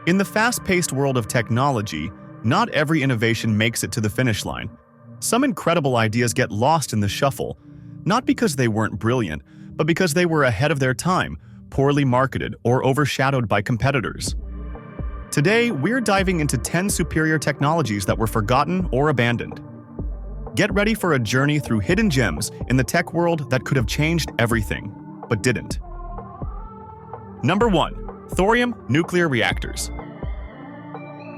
In the fast-paced world of technology, not every innovation makes it to the finish line. Some incredible ideas get lost in the shuffle, not because they weren't brilliant, but because they were ahead of their time, poorly marketed, or overshadowed by competitors. Today, we're diving into 10 superior technologies that were forgotten or abandoned. Get ready for a journey through hidden gems in the tech world that could have changed everything, but didn't. Number 1. Thorium Nuclear Reactors.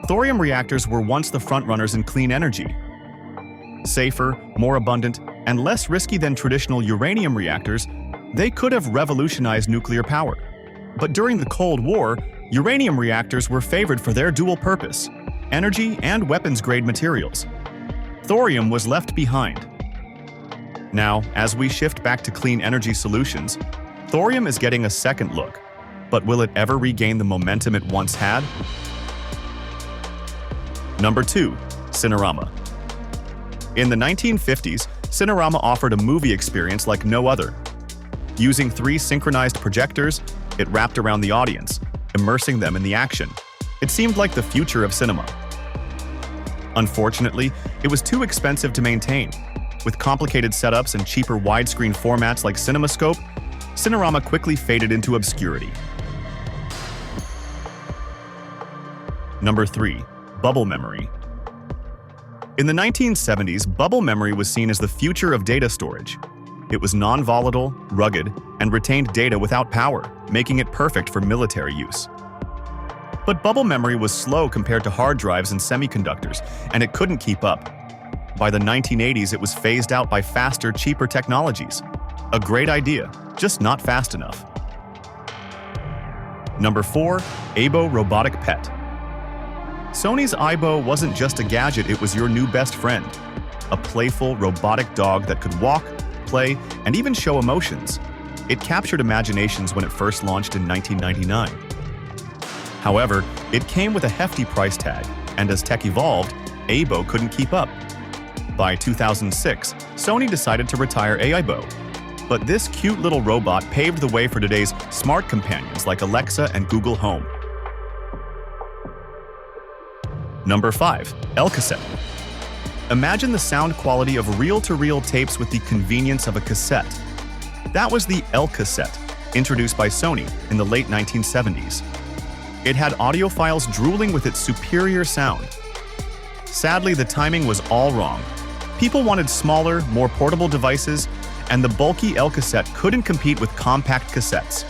Thorium reactors were once the frontrunners in clean energy. Safer, more abundant, and less risky than traditional uranium reactors, they could have revolutionized nuclear power. But during the Cold War, uranium reactors were favored for their dual purpose: energy and weapons-grade materials. Thorium was left behind. Now, as we shift back to clean energy solutions, thorium is getting a second look. But will it ever regain the momentum it once had? Number 2. Cinerama. In the 1950s, Cinerama offered a movie experience like no other. Using 3 synchronized projectors, it wrapped around the audience, immersing them in the action. It seemed like the future of cinema. Unfortunately, it was too expensive to maintain. With complicated setups and cheaper widescreen formats like CinemaScope, Cinerama quickly faded into obscurity. Number 3. Bubble memory. In the 1970s, bubble memory was seen as the future of data storage. It was non-volatile, rugged, and retained data without power, making it perfect for military use. But bubble memory was slow compared to hard drives and semiconductors, and it couldn't keep up. By the 1980s, it was phased out by faster, cheaper technologies. A great idea, just not fast enough. Number 4. AIBO Robotic Pet. Sony's AIBO wasn't just a gadget, it was your new best friend. A playful, robotic dog that could walk, play, and even show emotions. It captured imaginations when it first launched in 1999. However, it came with a hefty price tag, and as tech evolved, AIBO couldn't keep up. By 2006, Sony decided to retire AIBO. But this cute little robot paved the way for today's smart companions like Alexa and Google Home. Number 5. Elcaset. Imagine the sound quality of reel-to-reel tapes with the convenience of a cassette. That was the Elcaset, introduced by Sony in the late 1970s. It had audiophiles drooling with its superior sound. Sadly, the timing was all wrong. People wanted smaller, more portable devices, and the bulky Elcaset couldn't compete with compact cassettes.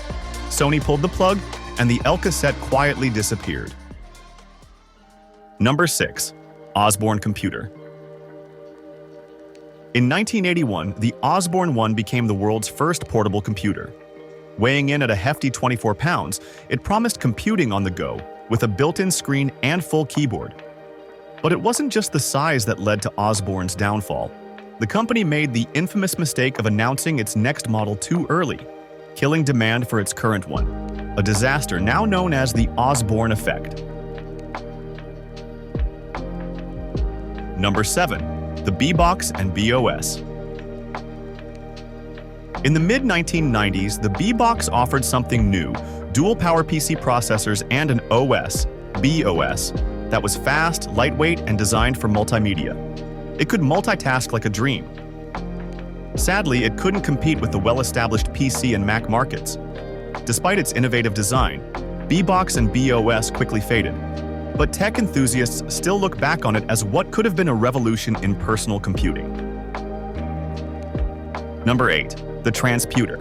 Sony pulled the plug, and the Elcaset quietly disappeared. Number 6. Osborne Computer. In 1981, the Osborne 1 became the world's first portable computer. Weighing in at a hefty 24 pounds, it promised computing on the go, with a built-in screen and full keyboard. But it wasn't just the size that led to Osborne's downfall. The company made the infamous mistake of announcing its next model too early, killing demand for its current one, a disaster now known as the Osborne effect. Number 7. The B-Box and BOS. In the mid-1990s, the B-Box offered something new, dual-power PC processors and an OS, BOS, that was fast, lightweight, and designed for multimedia. It could multitask like a dream. Sadly, it couldn't compete with the well-established PC and Mac markets. Despite its innovative design, B-Box and BOS quickly faded. But tech enthusiasts still look back on it as what could have been a revolution in personal computing. Number 8. The Transputer.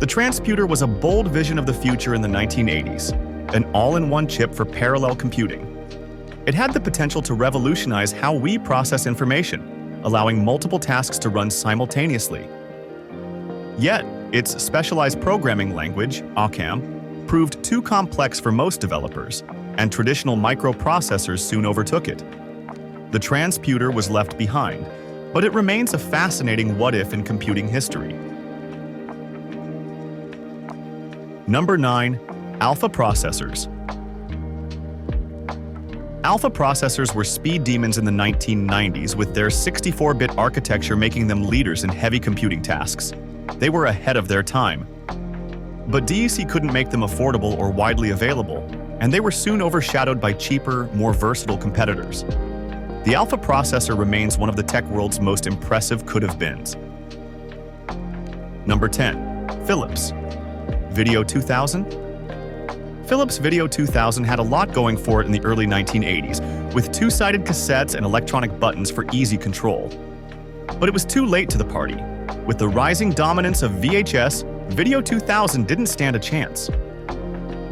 The Transputer was a bold vision of the future in the 1980s, an all-in-one chip for parallel computing. It had the potential to revolutionize how we process information, allowing multiple tasks to run simultaneously. Yet, its specialized programming language, OCaml, proved too complex for most developers, and traditional microprocessors soon overtook it. The Transputer was left behind, but it remains a fascinating what-if in computing history. Number 9. Alpha processors. Alpha processors were speed demons in the 1990s, with their 64-bit architecture making them leaders in heavy computing tasks. They were ahead of their time. But DEC couldn't make them affordable or widely available, and they were soon overshadowed by cheaper, more versatile competitors. The Alpha processor remains one of the tech world's most impressive could-have-beens. Number 10. Philips. Video 2000? Philips Video 2000 had a lot going for it in the early 1980s, with two-sided cassettes and electronic buttons for easy control. But it was too late to the party. With the rising dominance of VHS, Video 2000 didn't stand a chance.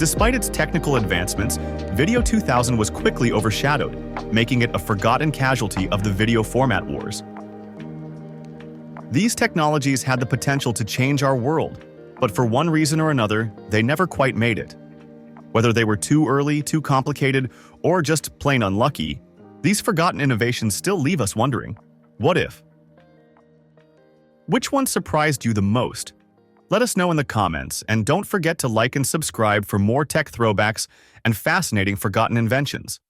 Despite its technical advancements, Video 2000 was quickly overshadowed, making it a forgotten casualty of the video format wars. These technologies had the potential to change our world, but for one reason or another, they never quite made it. Whether they were too early, too complicated, or just plain unlucky, these forgotten innovations still leave us wondering, what if? Which one surprised you the most? Let us know in the comments, and don't forget to like and subscribe for more tech throwbacks and fascinating forgotten inventions.